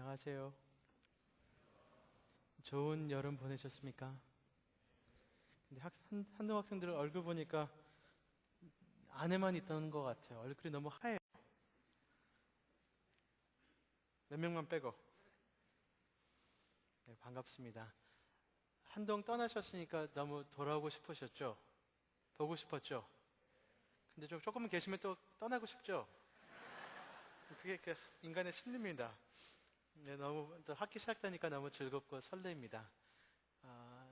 안녕하세요. 좋은 여름 보내셨습니까? 근데 한동 학생들 얼굴 보니까 안에만 있던 것 같아요. 얼굴이 너무 하얘요. 몇 명만 빼고. 네, 반갑습니다. 한동 떠나셨으니까 너무 돌아오고 싶으셨죠? 보고 싶었죠? 근데 조금만 계시면 또 떠나고 싶죠? 그게 인간의 심리입니다. 네, 너무 학기 시작되니까 너무 즐겁고 설레입니다.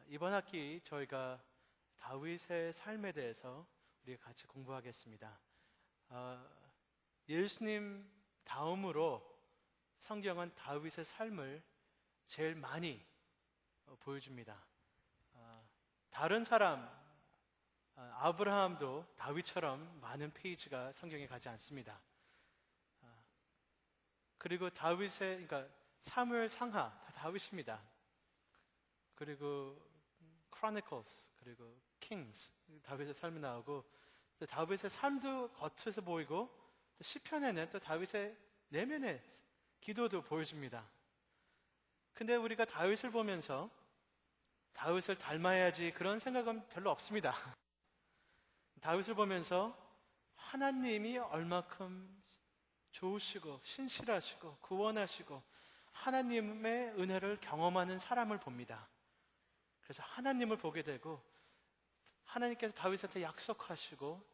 이번 학기 저희가 다윗의 삶에 대해서 우리가 같이 공부하겠습니다. 예수님 다음으로 성경은 다윗의 삶을 제일 많이 보여줍니다. 다른 사람, 아브라함도 다윗처럼 많은 페이지가 성경에 가지 않습니다. 그리고 다윗의, 그러니까 사무엘 상하 다 다윗입니다. 그리고 Chronicles, 그리고 Kings, 다윗의 삶이 나오고, 또 다윗의 삶도 겉에서 보이고, 또 시편에는 또 다윗의 내면의 기도도 보여줍니다. 근데 우리가 다윗을 보면서 다윗을 닮아야지 그런 생각은 별로 없습니다. 다윗을 보면서 하나님이 얼마큼 좋으시고 신실하시고 구원하시고 하나님의 은혜를 경험하는 사람을 봅니다. 그래서 하나님을 보게 되고, 하나님께서 다윗한테 약속하시고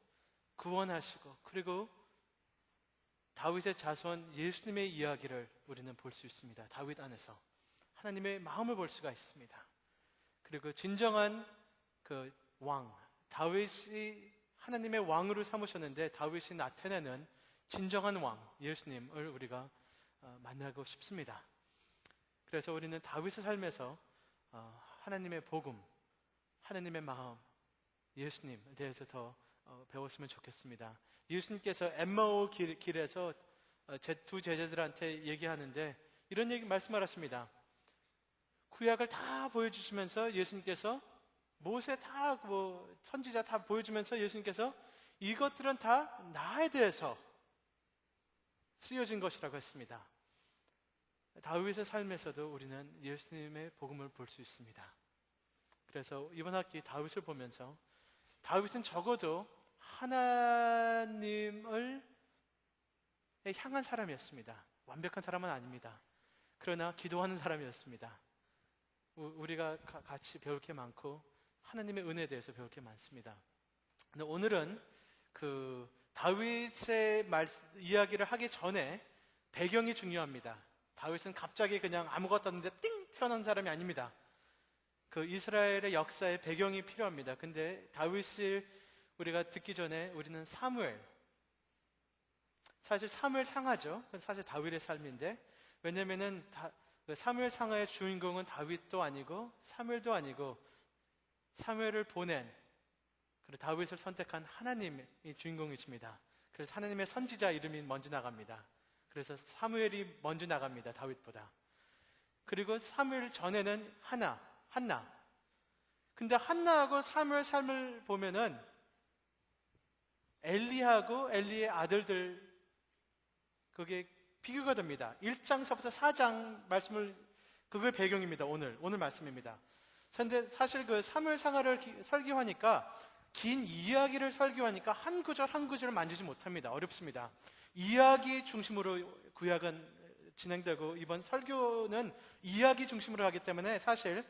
구원하시고, 그리고 다윗의 자손 예수님의 이야기를 우리는 볼 수 있습니다. 다윗 안에서 하나님의 마음을 볼 수가 있습니다. 그리고 진정한 그 왕, 다윗이 하나님의 왕으로 삼으셨는데 다윗이 나타내는 진정한 왕, 예수님을 우리가 만나고 싶습니다. 그래서 우리는 다윗의 삶에서 하나님의 복음, 하나님의 마음, 예수님에 대해서 더 배웠으면 좋겠습니다. 예수님께서 엠마오 길에서 제 두 제자들한테 얘기하는데 이런 말씀하셨습니다. 구약을 다 보여주시면서 예수님께서 모세 다 선지자 다 보여주면서 예수님께서 이것들은 다 나에 대해서 쓰여진 것이라고 했습니다. 다윗의 삶에서도 우리는 예수님의 복음을 볼 수 있습니다. 그래서 이번 학기 다윗을 보면서 다윗은 적어도 하나님을 향한 사람이었습니다. 완벽한 사람은 아닙니다. 그러나 기도하는 사람이었습니다. 우리가 같이 배울 게 많고 하나님의 은혜에 대해서 배울 게 많습니다. 근데 오늘은 다윗의 이야기를 하기 전에 배경이 중요합니다. 다윗은 갑자기 그냥 아무것도 없는데 띵 태어난 사람이 아닙니다. 이스라엘의 역사의 배경이 필요합니다. 근데 다윗을 우리가 듣기 전에 우리는 사실 사무엘 상하죠. 사실 다윗의 삶인데, 왜냐면은 사무엘 상하의 주인공은 다윗도 아니고 사무엘도 아니고 사무엘을 보낸, 그리고 다윗을 선택한 하나님이 주인공이십니다. 그래서 하나님의 선지자 이름이 먼저 나갑니다. 그래서 사무엘이 먼저 나갑니다. 다윗보다. 그리고 사무엘 전에는 한나. 근데 한나하고 사무엘 삶을 보면은 엘리하고 엘리의 아들들, 그게 비교가 됩니다. 1장서부터 4장 말씀을, 그게 배경입니다. 오늘 말씀입니다. 그런데 사실 사무엘 상하를 설교하니까, 긴 이야기를 설교하니까 한 구절 한 구절을 만지지 못합니다. 어렵습니다. 이야기 중심으로 구약은 진행되고, 이번 설교는 이야기 중심으로 하기 때문에 사실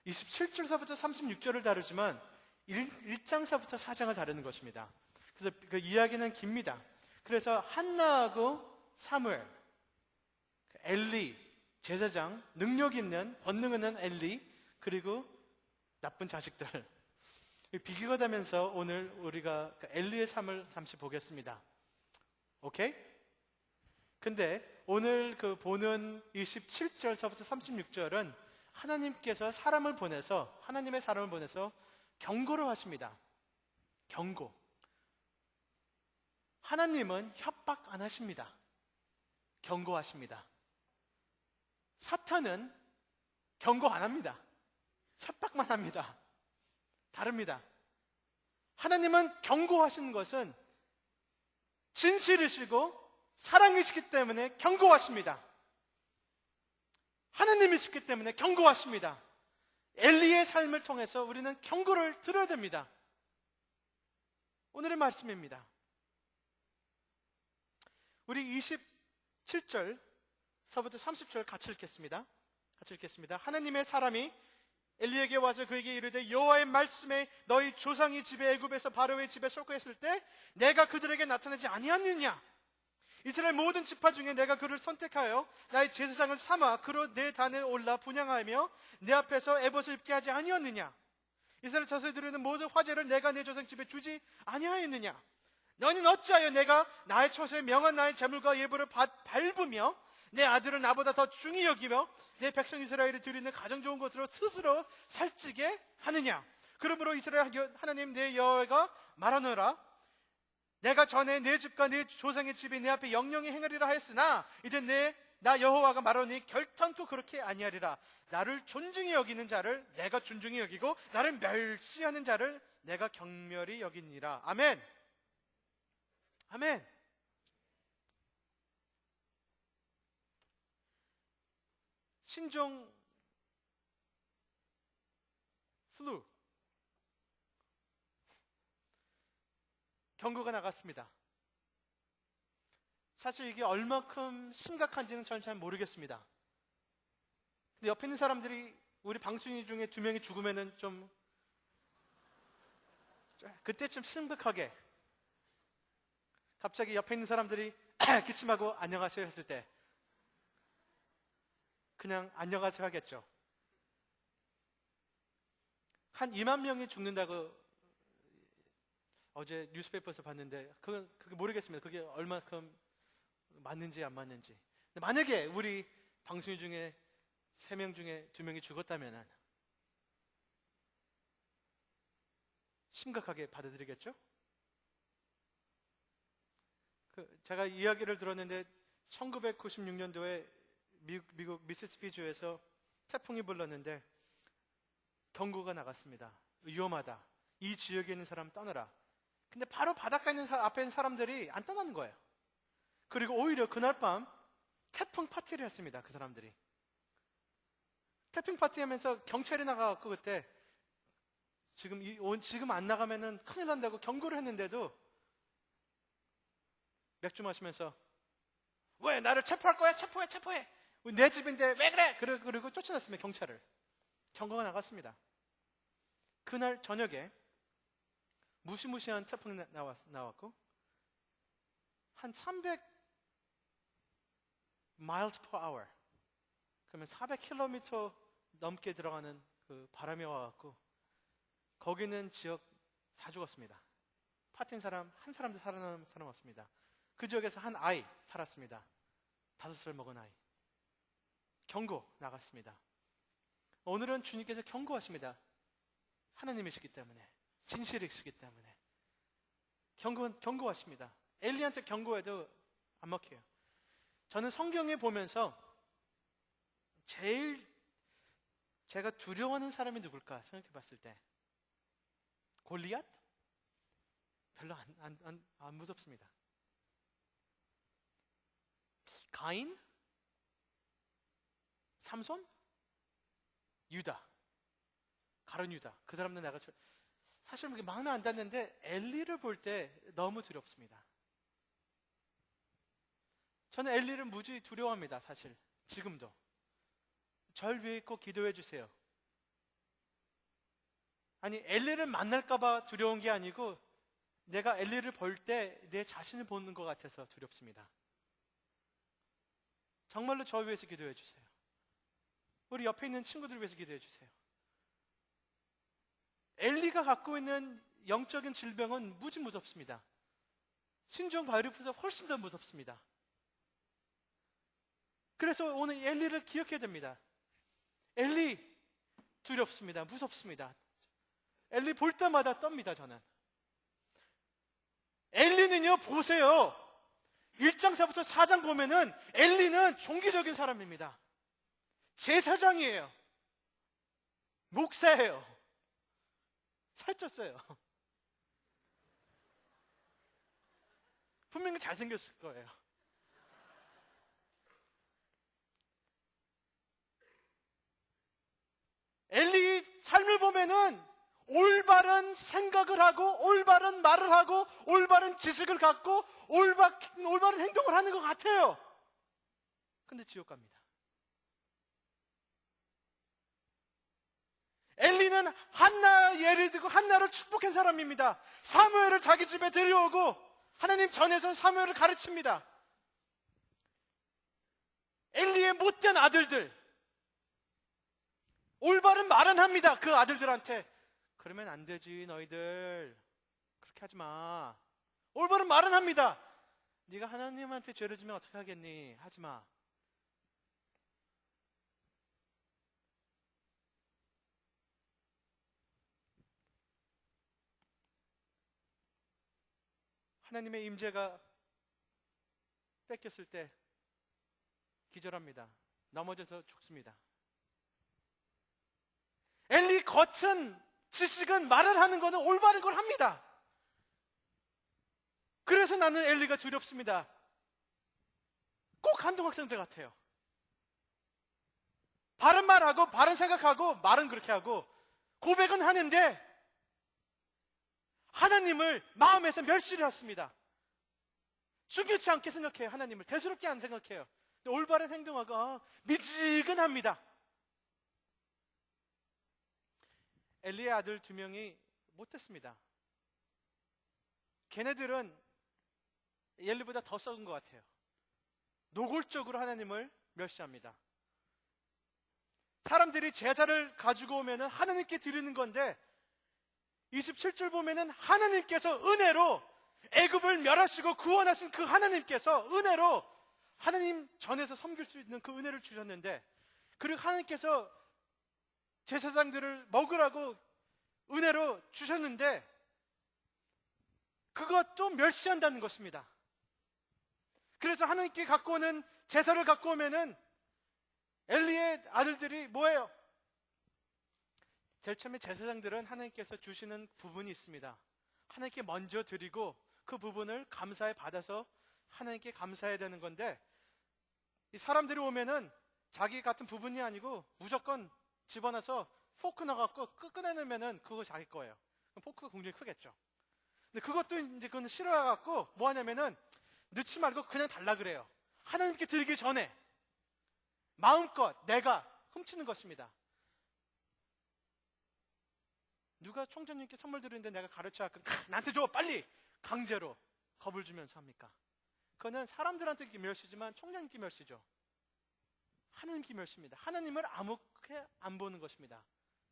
27절서부터 36절을 다루지만 1장서부터 4장을 다루는 것입니다. 그래서 그 이야기는 깁니다. 그래서 한나하고 사무엘, 엘리, 제사장, 능력 있는, 권능 있는 엘리, 그리고 나쁜 자식들, 비교가 되면서 오늘 우리가 엘리의 삶을 잠시 보겠습니다. 오케이? 근데 오늘 보는 27절서부터 36절은 하나님께서 하나님의 사람을 보내서 경고를 하십니다. 경고. 하나님은 협박 안 하십니다. 경고하십니다. 사탄은 경고 안 합니다. 협박만 합니다. 다릅니다. 하나님은 경고하시는 것은 진실이시고 사랑이시기 때문에 경고하십니다. 하나님이시기 때문에 경고하십니다. 엘리의 삶을 통해서 우리는 경고를 들어야 됩니다. 오늘의 말씀입니다. 우리 27절서부터 30절 같이 읽겠습니다. 하나님의 사람이 엘리에게 와서 그에게 이르되 여호와의 말씀에 너희 조상이 집에 애굽에서 바로의 집에 쏠거했을 때 내가 그들에게 나타나지 아니하느냐? 이스라엘 모든 지파 중에 내가 그를 선택하여 나의 제사장을 삼아 그로 내 단에 올라 분향하며 내 앞에서 에봇을 입게 하지 아니었느냐? 이스라엘 자손들에는 모든 화제를 내가 내 조상 집에 주지 아니하였느냐? 너희는 어찌하여 내가 나의 처소에 명한 나의 재물과 예물을 밟으며 내 아들을 나보다 더 중히 여기며 내 백성 이스라엘이 드리는 가장 좋은 것으로 스스로 살찌게 하느냐? 그러므로 이스라엘 하나님 내 여호와가 말하노라. 내가 전에 내 집과 내 조상의 집이 내 앞에 영영히 행하리라 하였으나 이제 나 여호와가 말하니 결탄코 그렇게 아니하리라. 나를 존중히 여기는 자를 내가 존중히 여기고 나를 멸시하는 자를 내가 경멸히 여기니라. 아멘. 아멘. 신종 플루 경고가 나갔습니다. 사실 이게 얼마큼 심각한지는 저는 잘 모르겠습니다. 근데 옆에 있는 사람들이 우리 방순이 중에 2명이 죽으면은 좀 그때쯤 심각하게 갑자기 옆에 있는 사람들이 기침하고 안녕하세요 했을 때 그냥 안녕하세요 하겠죠. 한 2만 명이 죽는다고 어제 뉴스페이퍼에서 봤는데 그게 모르겠습니다. 그게 얼마큼 맞는지 안 맞는지. 근데 만약에 우리 방송인 중에 3명 중에 2명이 죽었다면 심각하게 받아들이겠죠? 제가 이야기를 들었는데 1996년도에 미국 미시시피주에서 태풍이 불렀는데 경고가 나갔습니다. 위험하다. 이 지역에 있는 사람 떠나라. 근데 바로 바닷가에 있는 앞에 있는 사람들이 안 떠나는 거예요. 그리고 오히려 그날 밤 태풍 파티를 했습니다. 그 사람들이. 태풍 파티 하면서 경찰이 나가갖고 그때 지금 안 나가면은 큰일 난다고 경고를 했는데도 맥주 마시면서 왜 나를 체포할 거야? 체포해. 내 집인데 왜 그래? 그리고 쫓아냈습니다. 경찰을. 경고가 나갔습니다. 그날 저녁에 무시무시한 태풍이 나왔고 한 300 miles per hour 그러면 400km 넘게 들어가는 그 바람이 와갖고 거기는 지역 다 죽었습니다. 파티인 사람 한 사람도 살아남은 사람 없습니다. 그 지역에서 한 아이 살았습니다. 5살 먹은 아이. 경고 나갔습니다. 오늘은 주님께서 경고하십니다. 하나님이시기 때문에, 진실이시기 때문에 경고하십니다. 엘리한테 경고해도 안 먹혀요. 저는 성경에 보면서 제일 제가 두려워하는 사람이 누굴까 생각해 봤을 때 골리앗? 별로 안 무섭습니다. 가인? 삼손? 유다. 가룟 유다. 그 사람들 내가 사실 마음에 안 닿는데 엘리를 볼 때 너무 두렵습니다. 저는 엘리를 무지 두려워합니다. 사실 지금도. 절 위에 있고 기도해 주세요. 아니 엘리를 만날까봐 두려운 게 아니고 내가 엘리를 볼 때 내 자신을 보는 것 같아서 두렵습니다. 정말로 저 위해서 기도해 주세요. 우리 옆에 있는 친구들 위해서 기도해 주세요. 엘리가 갖고 있는 영적인 질병은 무지 무섭습니다. 신종 바이러스보다 훨씬 더 무섭습니다. 그래서 오늘 엘리를 기억해야 됩니다. 엘리 두렵습니다. 무섭습니다. 엘리 볼 때마다 떱니다. 저는. 엘리는요 보세요. 1장서부터 4장 보면은 엘리는 종교적인 사람입니다. 제사장이에요. 목사예요. 살쪘어요. 분명히 잘생겼을 거예요. 삶을 보면은 올바른 생각을 하고 올바른 말을 하고 올바른 지식을 갖고 올바른 행동을 하는 것 같아요. 근데 지옥 갑니다. 엘리는 한나 예를 들고 한나를 축복한 사람입니다. 사무엘을 자기 집에 데려오고 하나님 전에서 사무엘을 가르칩니다. 엘리의 못된 아들들, 올바른 말은 합니다. 그 아들들한테. 그러면 안 되지, 너희들. 그렇게 하지 마. 올바른 말은 합니다. 네가 하나님한테 죄를 지면 어떻게 하겠니? 하지 마. 하나님의 임재가 뺏겼을 때 기절합니다. 넘어져서 죽습니다. 엘리 겉은 지식은 말을 하는 거는 올바른 걸 합니다. 그래서 나는 엘리가 두렵습니다. 꼭 한동 학생들 같아요. 바른 말하고 바른 생각하고 말은 그렇게 하고 고백은 하는데 하나님을 마음에서 멸시를 했습니다. 중요치 않게 생각해요. 하나님을 대수롭게 안 생각해요. 올바른 행동하고 미지근합니다. 엘리의 아들 2명이 못했습니다. 걔네들은 엘리보다 더 썩은 것 같아요. 노골적으로 하나님을 멸시합니다. 사람들이 제사를 가지고 오면 하나님께 드리는 건데 27절 보면은 하나님께서 은혜로 애굽을 멸하시고 구원하신 그 하나님께서 은혜로 하나님 전에서 섬길 수 있는 그 은혜를 주셨는데, 그리고 하나님께서 제사장들을 먹으라고 은혜로 주셨는데 그것도 멸시한다는 것입니다. 그래서 하나님께 갖고 오는 제사를 갖고 오면은 엘리의 아들들이 뭐예요? 제일 처음에 제사장들은 하나님께서 주시는 부분이 있습니다. 하나님께 먼저 드리고 그 부분을 감사에 받아서 하나님께 감사해야 되는 건데, 이 사람들이 오면은 자기 같은 부분이 아니고 무조건 집어넣어서 포크 넣어갖고 꺼내놓으면은 그거 자기 거예요. 그럼 포크가 굉장히 크겠죠. 근데 그것도 이제 그건 싫어해갖고 뭐 하냐면은 넣지 말고 그냥 달라 그래요. 하나님께 드리기 전에 마음껏 내가 훔치는 것입니다. 누가 총장님께 선물 드리는데 내가 가르쳐갖고 나한테 줘 빨리 강제로 겁을 주면서 합니까? 그거는 사람들한테 멸시지만 총장님께 멸시죠. 하나님께 멸시입니다. 하나님을 아무렇게 안 보는 것입니다.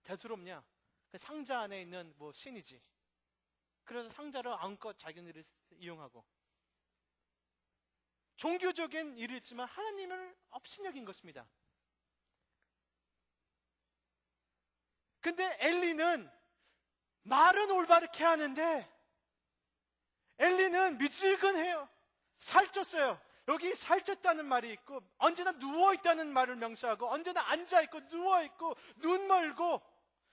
대수롭냐? 그 상자 안에 있는 뭐 신이지. 그래서 상자를 마음껏 자기네들이 이용하고 종교적인 일이 있지만 하나님을 업신여긴 것입니다. 근데 엘리는 말은 올바르게 하는데 엘리는 미지근해요. 살쪘어요. 여기 살쪘다는 말이 있고 언제나 누워있다는 말을 명시하고 언제나 앉아있고 누워있고 눈 멀고,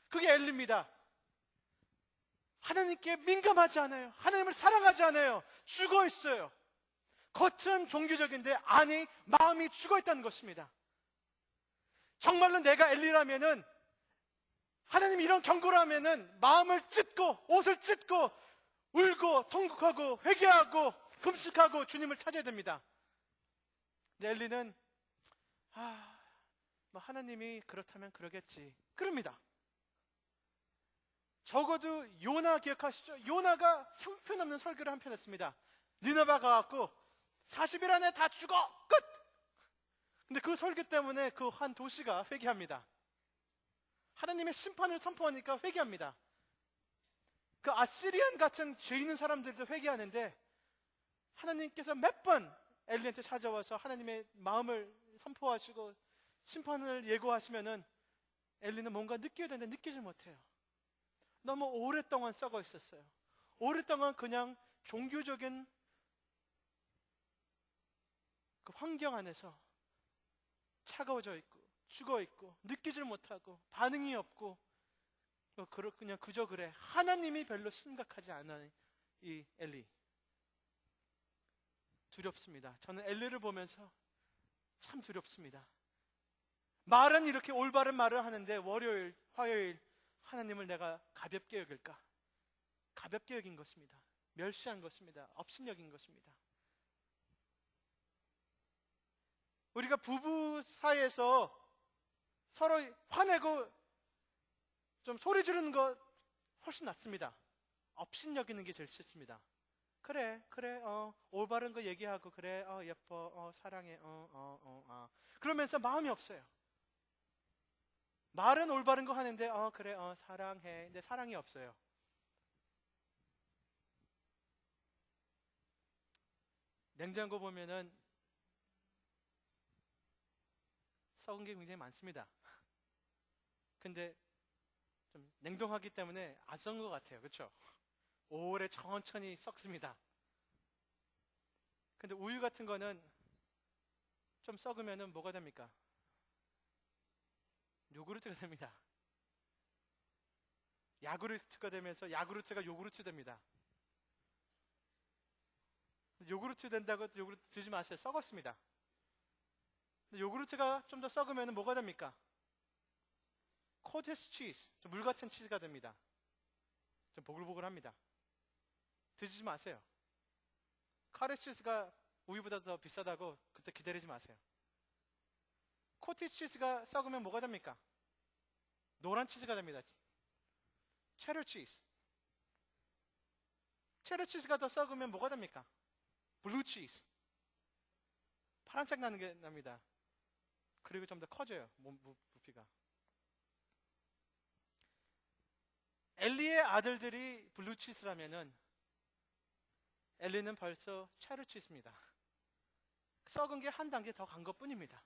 그게 엘리입니다. 하나님께 민감하지 않아요. 하나님을 사랑하지 않아요. 죽어있어요. 겉은 종교적인데 안이 마음이 죽어있다는 것입니다. 정말로 내가 엘리라면은, 하나님 이런 경고를 하면은 마음을 찢고 옷을 찢고 울고 통곡하고 회개하고 금식하고 주님을 찾아야 됩니다. 근데 엘리는 뭐 하나님이 그렇다면 그러겠지 그럽니다. 적어도 요나 기억하시죠? 요나가 형편없는 설교를 한 편 했습니다. 니느웨 가갖고 40일 안에 다 죽어 끝. 근데 그 설교 때문에 그 한 도시가 회개합니다. 하나님의 심판을 선포하니까 회개합니다. 그 아시리안 같은 죄 있는 사람들도 회개하는데 하나님께서 몇 번 엘리한테 찾아와서 하나님의 마음을 선포하시고 심판을 예고하시면은 엘리는 뭔가 느껴야 되는데 느끼지 못해요. 너무 오랫동안 썩어 있었어요. 오랫동안 그냥 종교적인 그 환경 안에서 차가워져 있고 죽어 있고 느끼질 못하고 반응이 없고 그냥 그저 그래. 하나님이 별로 심각하지 않아요. 이 엘리 두렵습니다. 저는 엘리를 보면서 참 두렵습니다. 말은 이렇게 올바른 말을 하는데 월요일, 화요일 하나님을 내가 가볍게 여길까? 가볍게 여긴 것입니다. 멸시한 것입니다. 업신여긴 것입니다. 우리가 부부 사이에서 서로 화내고 좀 소리 지르는 것 훨씬 낫습니다. 업신여기는 게 제일 싫습니다. 그래, 올바른 거 얘기하고, 그래, 예뻐, 사랑해, 그러면서 마음이 없어요. 말은 올바른 거 하는데, 그래, 사랑해. 근데 사랑이 없어요. 냉장고 보면은 썩은 게 굉장히 많습니다. 근데 좀 냉동하기 때문에 안 썩은 것 같아요. 그렇죠? 오래 천천히 썩습니다. 근데 우유 같은 거는 좀 썩으면은 뭐가 됩니까? 요구르트가 됩니다. 야구르트가 되면서 야구르트가 요구르트 됩니다. 요구르트 된다고 요구르트 드지 마세요. 썩었습니다. 요구르트가 좀 더 썩으면 뭐가 됩니까? 코테스 치즈, 좀 물 같은 치즈가 됩니다. 좀 보글보글합니다. 드시지 마세요. 카레 치즈가 우유보다 더 비싸다고 그때 기다리지 마세요. 코테스 치즈가 썩으면 뭐가 됩니까? 노란 치즈가 됩니다. 체더 치즈. 체더 치즈가 더 썩으면 뭐가 됩니까? 블루 치즈. 파란색 나는 게 납니다. 그리고 좀 더 커져요. 부피가. 엘리의 아들들이 블루 치즈라면은 엘리는 벌써 체더 치즈입니다. 썩은 게 한 단계 더 간 것뿐입니다.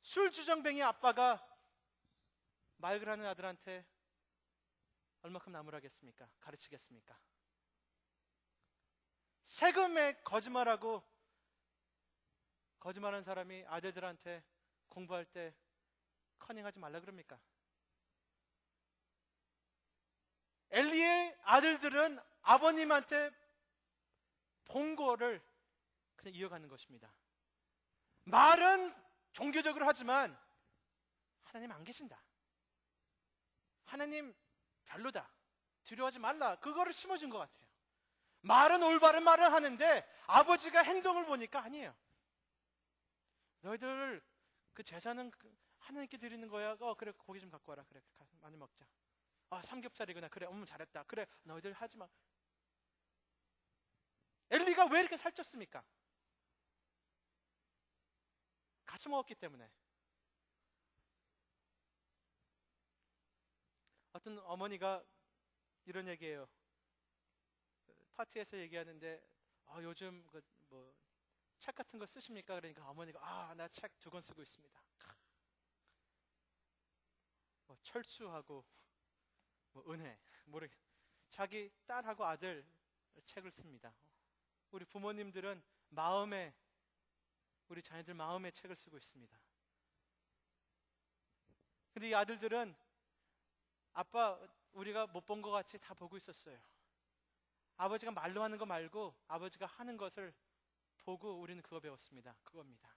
술주정뱅이 아빠가 말을 하는 아들한테 얼마큼 나무라겠습니까? 가르치겠습니까? 세금에 거짓말하고 거짓말하는 사람이 아들들한테 공부할 때 커닝하지 말라 그럽니까? 엘리의 아들들은 아버님한테 본 거를 그냥 이어가는 것입니다. 말은 종교적으로 하지만 하나님 안 계신다. 하나님 별로다. 두려워하지 말라. 그거를 심어준 것 같아요. 말은 올바른 말을 하는데 아버지가 행동을 보니까 아니에요. 너희들 그 제사는 하나님께 드리는 거야. 그래 고기 좀 갖고 와라. 그래 많이 먹자. 삼겹살이구나. 그래 잘했다. 그래 너희들 하지 마. 엘리가 왜 이렇게 살쪘습니까? 같이 먹었기 때문에. 어떤 어머니가 이런 얘기해요. 파티에서 얘기하는데 요즘 책 같은 거 쓰십니까? 그러니까 어머니가 나 책 2권 쓰고 있습니다. 철수하고 은혜 자기 딸하고 아들 책을 씁니다. 우리 부모님들은 우리 자녀들 마음의 책을 쓰고 있습니다. 근데 이 아들들은 아빠 우리가 못 본 것 같이 다 보고 있었어요. 아버지가 말로 하는 거 말고 아버지가 하는 것을 보고 우리는 그거 배웠습니다. 그겁니다.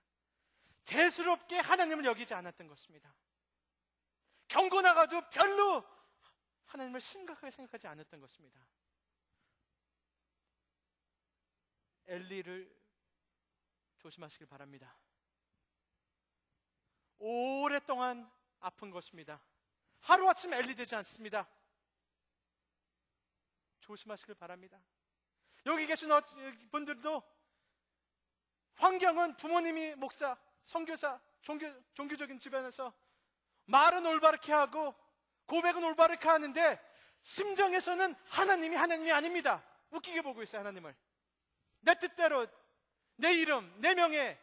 대수롭게 하나님을 여기지 않았던 것입니다. 경고 나가도 별로 하나님을 심각하게 생각하지 않았던 것입니다. 엘리를 조심하시길 바랍니다. 오랫동안 아픈 것입니다. 하루아침 엘리 되지 않습니다. 조심하시길 바랍니다. 여기 계신 분들도 환경은 부모님이 목사, 선교사, 종교적인 집안에서 말은 올바르게 하고 고백은 올바르게 하는데 심정에서는 하나님이 아닙니다. 웃기게 보고 있어요. 하나님을 내 뜻대로 내 이름, 내 명예,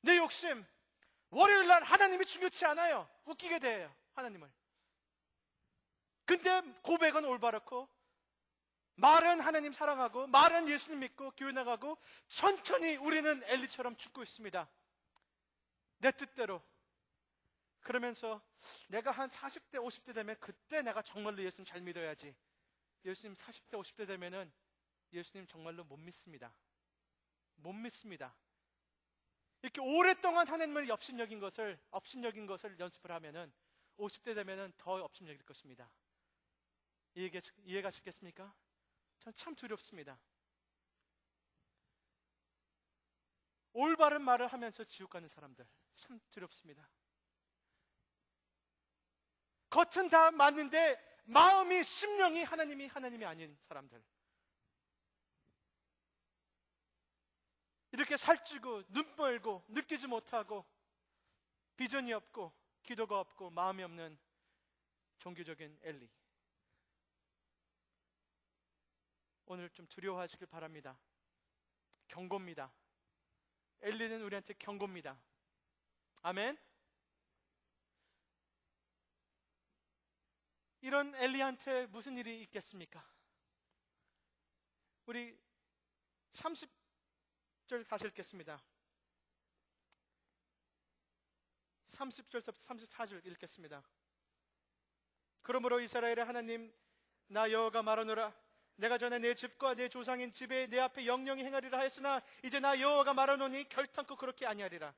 내 욕심 월요일날 하나님이 중요치 않아요. 웃기게 돼요. 하나님을. 근데 고백은 올바르고 말은 하나님 사랑하고 말은 예수님 믿고 교회 나가고 천천히 우리는 엘리처럼 죽고 있습니다. 내 뜻대로. 그러면서 내가 한 40대 50대 되면 그때 내가 정말로 예수님 잘 믿어야지. 예수님 40대 50대 되면은 예수님 정말로 못 믿습니다. 못 믿습니다. 이렇게 오랫동안 하나님을 업신여긴 것을 연습을 하면은 50대 되면은 더 업신여길 것입니다. 이해가 쉽겠습니까? 전 참 두렵습니다. 올바른 말을 하면서 지옥 가는 사람들 참 두렵습니다. 겉은 다 맞는데 마음이, 심령이 하나님이 아닌 사람들, 이렇게 살찌고 눈 멀고 느끼지 못하고 비전이 없고 기도가 없고 마음이 없는 종교적인 엘리, 오늘 좀 두려워하시길 바랍니다. 경고입니다. 엘리는 우리한테 경고입니다. 아멘. 이런 엘리한테 무슨 일이 있겠습니까? 우리 30절 다시 읽겠습니다. 30절부터 34절 읽겠습니다. 그러므로 이스라엘의 하나님 나 여호와가 말하노라. 내가 전에 내 집과 내 조상인 집에 내 앞에 영영히 행하리라 하였으나 이제 나 여호와가 말하노니 결탄코 그렇게 아니하리라.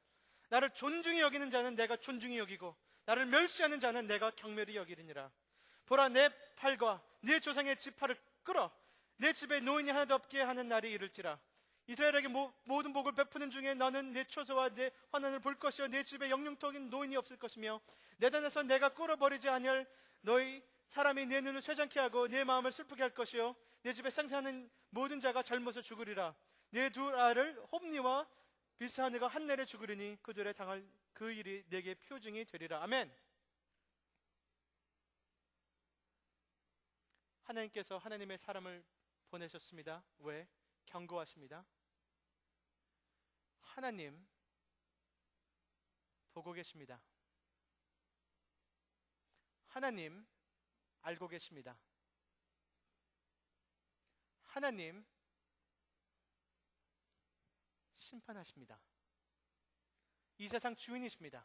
나를 존중히 여기는 자는 내가 존중히 여기고 나를 멸시하는 자는 내가 경멸히 여기리니라. 보라, 내 팔과 내 조상의 지팔을 끌어 내 집에 노인이 하나도 없게 하는 날이 이를지라. 이스라엘에게 모든 복을 베푸는 중에 너는 내 초소와 내 환난을 볼 것이요 내 집에 영영토긴 노인이 없을 것이며 내 단에서 내가 끌어버리지 아니할 너희 사람이 내 눈을 쇠장케 하고 내 마음을 슬프게 할 것이요 내 집에 생사하는 모든 자가 젊어서 죽으리라. 내 두 아를 홉니와 비스하느가 한 날에 죽으리니 그들의 당할 그 일이 내게 표징이 되리라. 아멘. 하나님께서 하나님의 사람을 보내셨습니다. 왜? 경고하십니다. 하나님 보고 계십니다. 하나님 알고 계십니다. 하나님 심판하십니다. 이 세상 주인이십니다.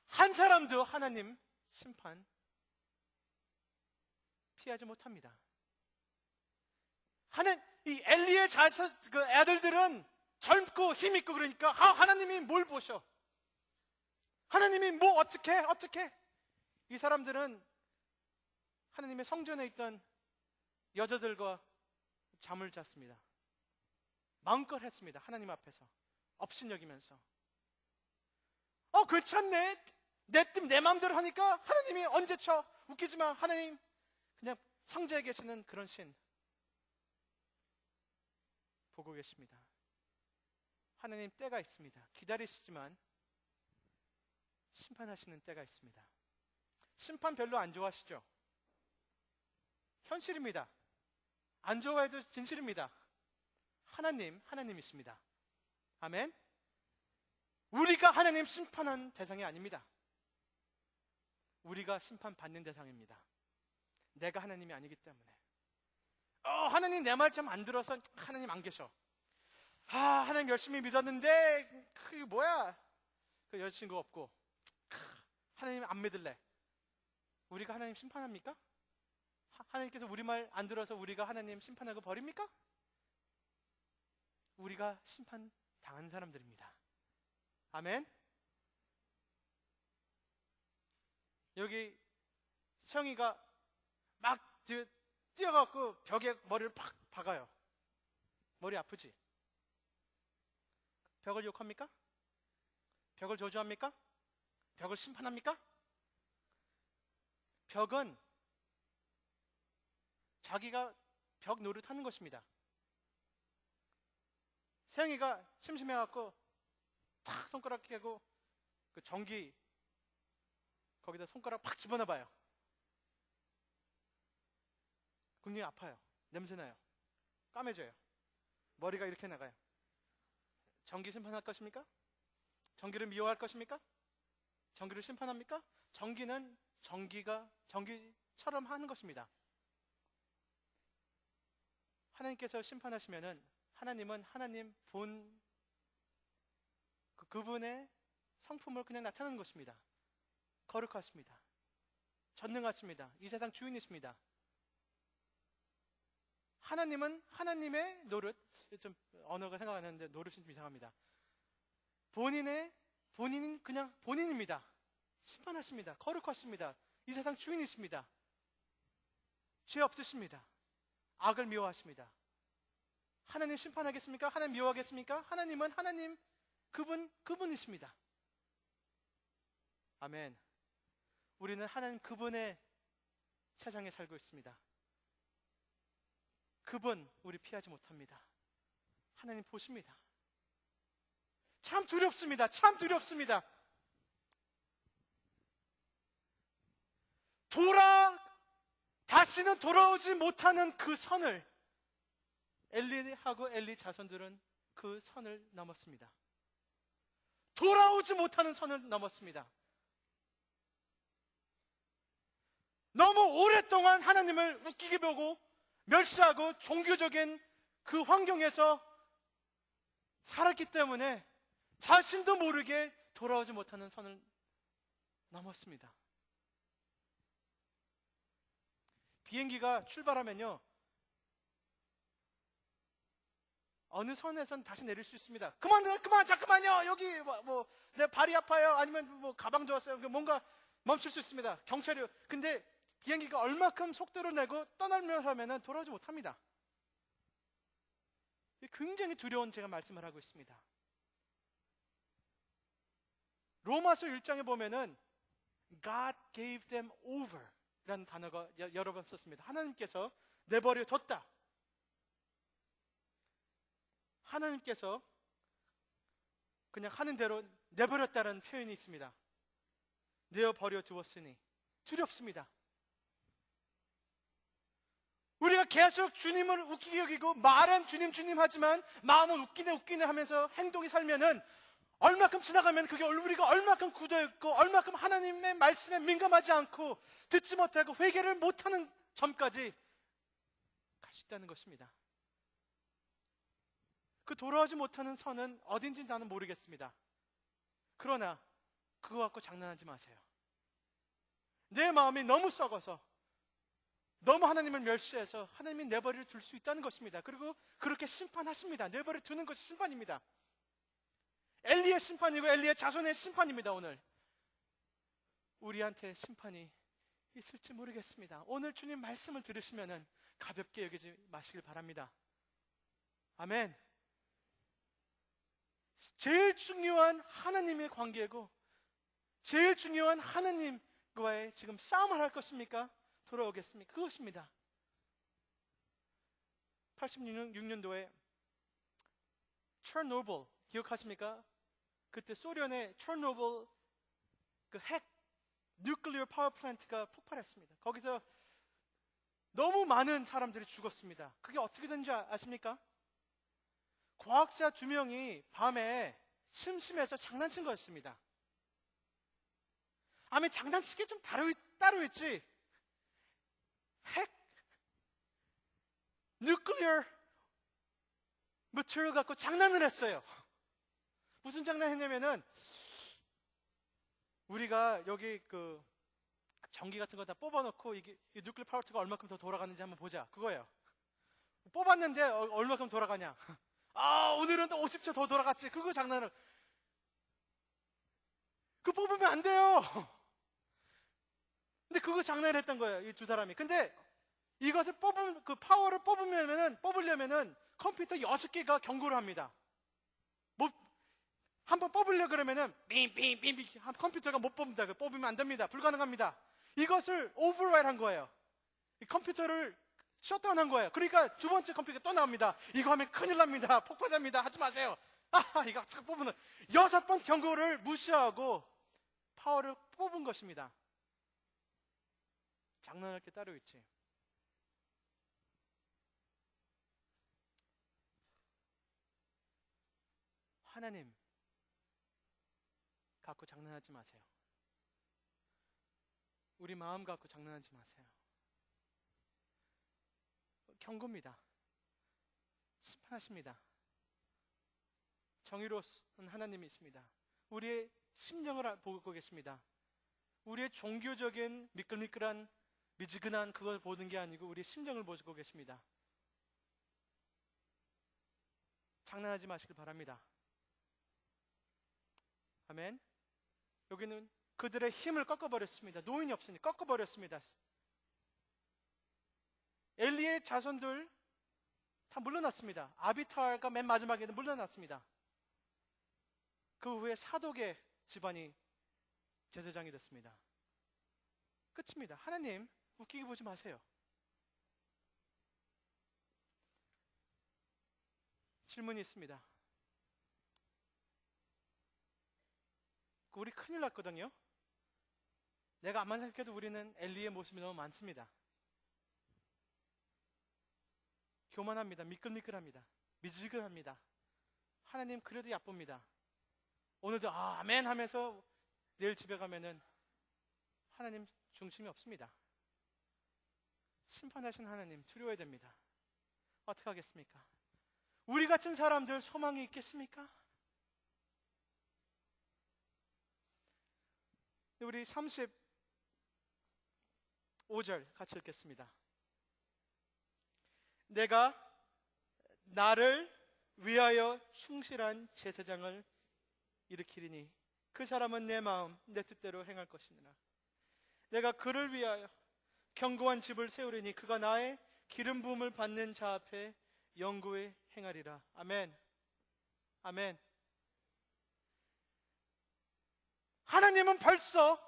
한 사람도 하나님 심판 피하지 못합니다. 이 엘리의 애들들은 젊고 힘있고 그러니까 하나님이 뭘 보셔? 하나님이 뭐 어떻게? 이 사람들은 하나님의 성전에 있던 여자들과 잠을 잤습니다. 마음껏 했습니다. 하나님 앞에서 업신여기면서 괜찮네, 내 마음대로 하니까 하나님이 언제 쳐? 웃기지만 하나님 그냥 성자에 계시는 그런 신 보고 계십니다. 하나님 때가 있습니다. 기다리시지만 심판하시는 때가 있습니다. 심판 별로 안 좋아하시죠? 현실입니다. 안 좋아해도 진실입니다. 하나님이십니다. 아멘. 우리가 하나님 심판한 대상이 아닙니다. 우리가 심판받는 대상입니다. 내가 하나님이 아니기 때문에. 하나님 내 말 좀 안 들어서 하나님 안 계셔. 하나님 열심히 믿었는데 그게 뭐야? 그 여자친구 없고 하나님 안 믿을래. 우리가 하나님 심판합니까? 하나님께서 우리 말 안 들어서 우리가 하나님 심판하고 버립니까? 우리가 심판 당한 사람들입니다. 아멘. 여기 성희가 막 뛰어가고 벽에 머리를 팍 박아요. 머리 아프지? 벽을 욕합니까? 벽을 저주합니까? 벽을 심판합니까? 벽은 자기가 벽 노릇하는 것입니다. 세영이가 심심해갖고 탁 손가락 깨고 그 전기 거기다 손가락 팍 집어넣어봐요. 굉장히 아파요. 냄새나요. 까매져요. 머리가 이렇게 나가요. 전기 심판할 것입니까? 전기를 미워할 것입니까? 전기를 심판합니까? 전기는 전기처럼 하는 것입니다. 하나님께서 심판하시면은 하나님은 하나님 본 그분의 성품을 그냥 나타내는 것입니다. 거룩하십니다. 전능하십니다. 이 세상 주인이십니다. 하나님은 하나님의 노릇, 좀 언어가 생각 안 나는데 노릇이 좀 이상합니다. 본인은 그냥 본인입니다. 심판하십니다. 거룩하십니다. 이 세상 주인이십니다. 죄 없으십니다. 악을 미워하십니다. 하나님 심판하겠습니까? 하나님 미워하겠습니까? 하나님은 하나님, 그분이십니다. 아멘. 우리는 하나님 그분의 세상에 살고 있습니다. 그분 우리 피하지 못합니다. 하나님 보십니다. 참 두렵습니다. 참 두렵습니다. 다시는 돌아오지 못하는 그 선을 엘리하고 엘리 자손들은 그 선을 넘었습니다. 돌아오지 못하는 선을 넘었습니다. 너무 오랫동안 하나님을 웃기게 보고 멸시하고 종교적인 그 환경에서 살았기 때문에 자신도 모르게 돌아오지 못하는 선을 넘었습니다. 비행기가 출발하면요, 어느 선에선 다시 내릴 수 있습니다. 잠깐만요. 여기 내 발이 아파요. 아니면 가방 좋았어요. 뭔가 멈출 수 있습니다. 경찰이. 근데 비행기가 얼마큼 속도를 내고 떠나려 하면은 돌아오지 못합니다. 굉장히 두려운 제가 말씀을 하고 있습니다. 로마서 1장에 보면은 God gave them over 라는 단어가 여러 번 썼습니다. 하나님께서 내버려 뒀다. 하나님께서 그냥 하는 대로 내버렸다는 표현이 있습니다. 내어버려 두었으니 두렵습니다. 우리가 계속 주님을 웃기게 여기고 말은 주님 하지만 마음은 웃기네 하면서 행동이 살면은 얼마큼 지나가면 그게 우리가 얼마큼 굳어있고 얼마큼 하나님의 말씀에 민감하지 않고 듣지 못하고 회개를 못하는 점까지 갈 수 있다는 것입니다. 그 돌아오지 못하는 선은 어딘지 나는 모르겠습니다. 그러나 그거 갖고 장난하지 마세요. 내 마음이 너무 썩어서 너무 하나님을 멸시해서 하나님이 내버려 둘 수 있다는 것입니다. 그리고 그렇게 심판하십니다. 내버려 두는 것이 심판입니다. 엘리의 심판이고 엘리의 자손의 심판입니다. 오늘 우리한테 심판이 있을지 모르겠습니다. 오늘 주님 말씀을 들으시면 가볍게 여기지 마시길 바랍니다. 아멘. 제일 중요한 하나님의 관계고 제일 중요한 하나님과의 지금 싸움을 할 것입니까? 돌아오겠습니까? 그것입니다. 86년도에 철노빌 기억하십니까? 그때 소련의 철노빌 그 핵 뉴클리어 파워 플랜트가 폭발했습니다. 거기서 너무 많은 사람들이 죽었습니다. 그게 어떻게 된지 아십니까? 과학자 2명이 밤에 심심해서 장난친 것입니다. 아니 장난치기 좀 따로 있지. 핵 뉴클리어 머티리얼 갖고 장난을 했어요. 무슨 장난 했냐면은 우리가 여기 그 전기 같은 거 다 뽑아놓고 이 뉴클리어 파워가 얼마큼 더 돌아가는지 한번 보자. 그거예요. 뽑았는데 얼마큼 돌아가냐. 오늘은 또 50초 더 돌아갔지. 그거 장난을. 그거 뽑으면 안 돼요. 근데 그거 장난을 했던 거예요. 이 두 사람이. 근데 이것을 그 파워를 뽑으려면은 컴퓨터 6개가 경고를 합니다. 한번 뽑으려고 그러면은 빙빙빙빙 컴퓨터가 못 뽑는다. 뽑으면 안 됩니다. 불가능합니다. 이것을 오버라이드 한 거예요. 이 컴퓨터를 셧다운 한 거예요. 그러니까 두 번째 컴퓨터가 또 나옵니다. 이거 하면 큰일 납니다. 폭발합니다. 하지 마세요. 이거 뽑으면 6번 경고를 무시하고 파워를 뽑은 것입니다. 장난할 게 따로 있지. 하나님 갖고 장난하지 마세요. 우리 마음 갖고 장난하지 마세요. 경고입니다. 심판하십니다. 정의로운 하나님이십니다. 우리의 심령을 보고 계십니다. 우리의 종교적인 미지근한 그걸 보는 게 아니고 우리의 심령을 보고 계십니다. 장난하지 마시길 바랍니다. 아멘. 여기는 그들의 힘을 꺾어버렸습니다. 노인이 없으니 꺾어버렸습니다. 엘리의 자손들 다 물러났습니다. 아비탈과 맨 마지막에는 물러났습니다. 그 후에 사독의 집안이 제사장이 됐습니다. 끝입니다. 하나님 웃기게 보지 마세요. 질문이 있습니다. 우리 큰일 났거든요. 내가 암만 생각해도 우리는 엘리의 모습이 너무 많습니다. 교만합니다. 미끌미끌합니다. 미지근합니다. 하나님 그래도 야쁩니다. 오늘도 아멘 하면서 내일 집에 가면은 하나님 중심이 없습니다. 심판하신 하나님 두려워야 됩니다. 어떻게 하겠습니까? 우리 같은 사람들 소망이 있겠습니까? 우리 35절 같이 읽겠습니다. 내가 나를 위하여 충실한 제사장을 일으키리니 그 사람은 내 마음 내 뜻대로 행할 것이니라. 내가 그를 위하여 견고한 집을 세우리니 그가 나의 기름 부음을 받는 자 앞에 영구히 행하리라. 아멘. 아멘. 하나님은 벌써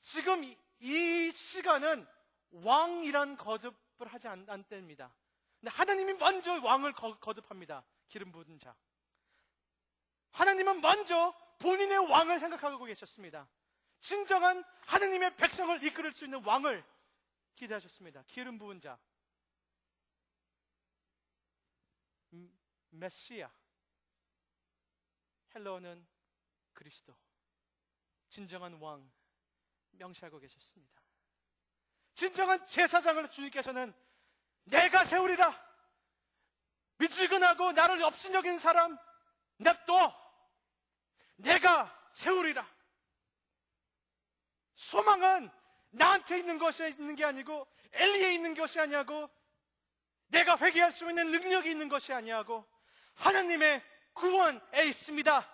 지금 이 시간은 왕이란 거듭을 하지 않답니다. 근데 하나님이 먼저 왕을 거듭합니다. 기름 부은 자. 하나님은 먼저 본인의 왕을 생각하고 계셨습니다. 진정한 하나님의 백성을 이끌을 수 있는 왕을 기대하셨습니다. 기름 부은 자. 메시아. 헬러는 그리스도. 진정한 왕 명시하고 계셨습니다. 진정한 제사장을 주님께서는 내가 세우리라. 미지근하고 나를 업신여긴 사람 냅둬. 내가 세우리라. 소망은 나한테 있는 것이 있는 게 아니고 엘리에 있는 것이 아니고 내가 회개할 수 있는 능력이 있는 것이 아니고 하나님의 구원에 있습니다.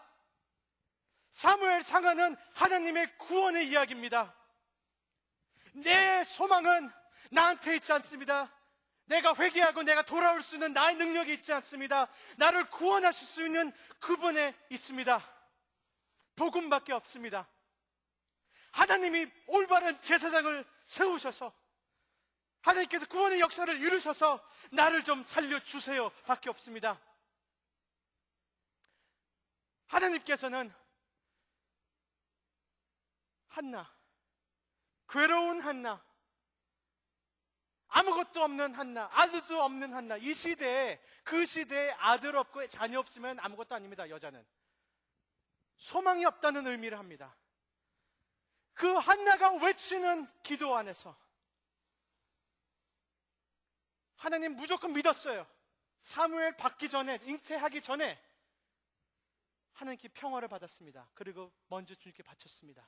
사무엘 상하는 하나님의 구원의 이야기입니다. 내 소망은 나한테 있지 않습니다. 내가 회개하고 내가 돌아올 수 있는 나의 능력이 있지 않습니다. 나를 구원하실 수 있는 그분에 있습니다. 복음밖에 없습니다. 하나님이 올바른 제사장을 세우셔서 하나님께서 구원의 역사를 이루셔서 나를 좀 살려주세요 밖에 없습니다. 하나님께서는 한나, 괴로운 한나, 아무것도 없는 한나, 아들도 없는 한나. 이 시대에, 그 시대에 아들 없고 자녀 없으면 아무것도 아닙니다. 여자는 소망이 없다는 의미를 합니다. 그 한나가 외치는 기도 안에서 하나님 무조건 믿었어요. 사무엘 받기 전에, 잉태하기 전에 하나님께 평화를 받았습니다. 그리고 먼저 주님께 바쳤습니다.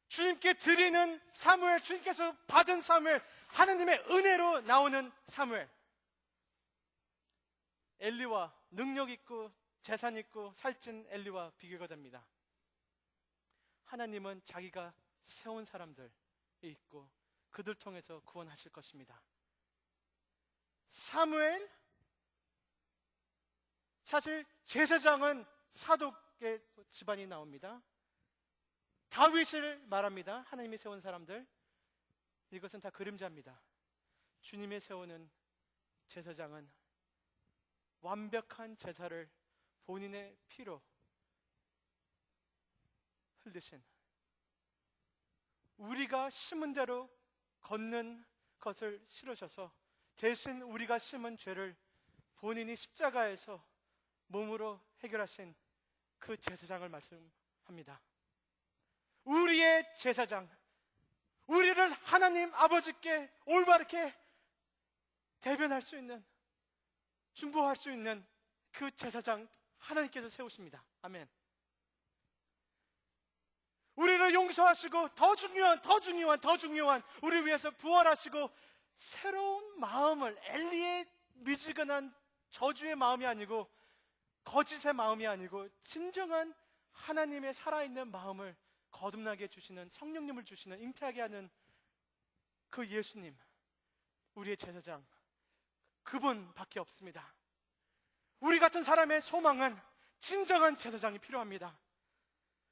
주님께 드리는 사무엘, 주님께서 받은 사무엘, 하나님의 은혜로 나오는 사무엘. 엘리와 능력 있고 재산 있고 살찐 엘리와 비교가 됩니다. 하나님은 자기가 세운 사람들이 있고 그들 통해서 구원하실 것입니다. 사무엘, 사실 제사장은 사독의 집안이 나옵니다. 다윗을 말합니다. 하나님이 세운 사람들. 이것은 다 그림자입니다. 주님이 세우는 제사장은 완벽한 제사를 본인의 피로 흘리신, 우리가 심은 대로 걷는 것을 실으셔서 대신 우리가 심은 죄를 본인이 십자가에서 몸으로 해결하신 그 제사장을 말씀합니다. 우리의 제사장, 우리를 하나님 아버지께 올바르게 대변할 수 있는, 중보할 수 있는 그 제사장 하나님께서 세우십니다. 아멘. 우리를 용서하시고 더 중요한 우리를 위해서 부활하시고 새로운 마음을, 엘리의 미지근한 저주의 마음이 아니고 거짓의 마음이 아니고 진정한 하나님의 살아있는 마음을 거듭나게 해주시는, 성령님을 주시는, 잉태하게 하는 그 예수님, 우리의 제사장, 그분밖에 없습니다. 우리 같은 사람의 소망은 진정한 제사장이 필요합니다.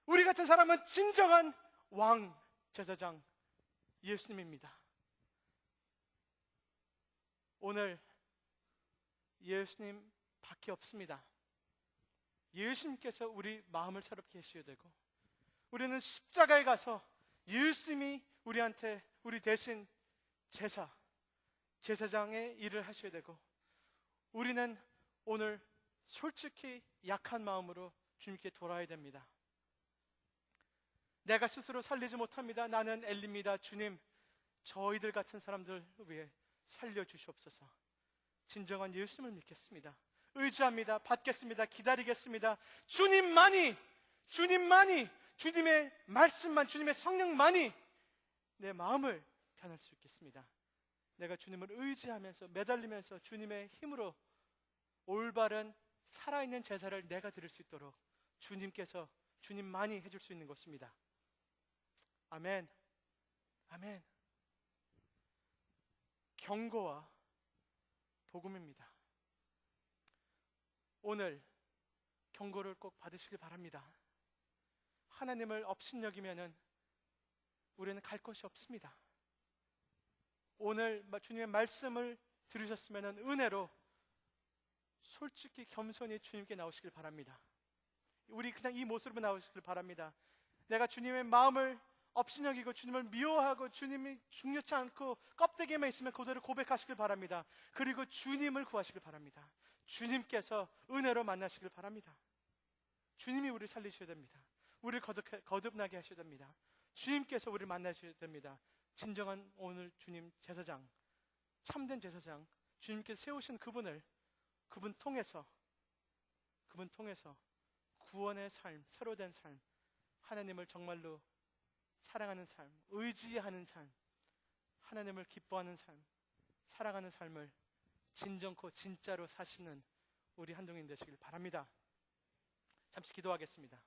우리 같은 사람은 진정한 왕 제사장 예수님입니다. 오늘 예수님 밖에 없습니다. 예수님께서 우리 마음을 새롭게 해주셔야 되고, 우리는 십자가에 가서 예수님이 우리한테, 우리 대신 제사장의 일을 하셔야 되고, 우리는 오늘 솔직히 약한 마음으로 주님께 돌아야 됩니다. 내가 스스로 살리지 못합니다. 나는 엘리입니다. 주님, 저희들 같은 사람들 위해 살려주시옵소서. 진정한 예수님을 믿겠습니다. 의지합니다. 받겠습니다. 기다리겠습니다. 주님만이, 주님의 말씀만, 주님의 성령만이 내 마음을 변할 수 있겠습니다. 내가 주님을 의지하면서, 매달리면서 주님의 힘으로 올바른 살아있는 제사를 내가 드릴 수 있도록 주님께서, 주님만이 해줄 수 있는 것입니다. 아멘. 아멘. 경고와 복음입니다. 오늘 경고를 꼭 받으시길 바랍니다. 하나님을 업신여기면은 우리는 갈 곳이 없습니다. 오늘 주님의 말씀을 들으셨으면 은혜로 솔직히 겸손히 주님께 나오시길 바랍니다. 우리 그냥 이 모습으로 나오시길 바랍니다. 내가 주님의 마음을 업신여기고 주님을 미워하고 주님이 중요치 않고 껍데기에만 있으면 그대로 고백하시길 바랍니다. 그리고 주님을 구하시길 바랍니다. 주님께서 은혜로 만나시길 바랍니다. 주님이 우리를 살리셔야 됩니다. 우리를 거듭나게 하셔야 됩니다. 주님께서 우리를 만나셔야 됩니다. 진정한 오늘 주님 제사장, 참된 제사장, 주님께서 세우신 그분 통해서 구원의 삶, 새로 된 삶, 하나님을 정말로 사랑하는 삶, 의지하는 삶, 하나님을 기뻐하는 삶, 사랑하는 삶을 진정코 진짜로 사시는 우리 한동인 되시길 바랍니다. 잠시 기도하겠습니다.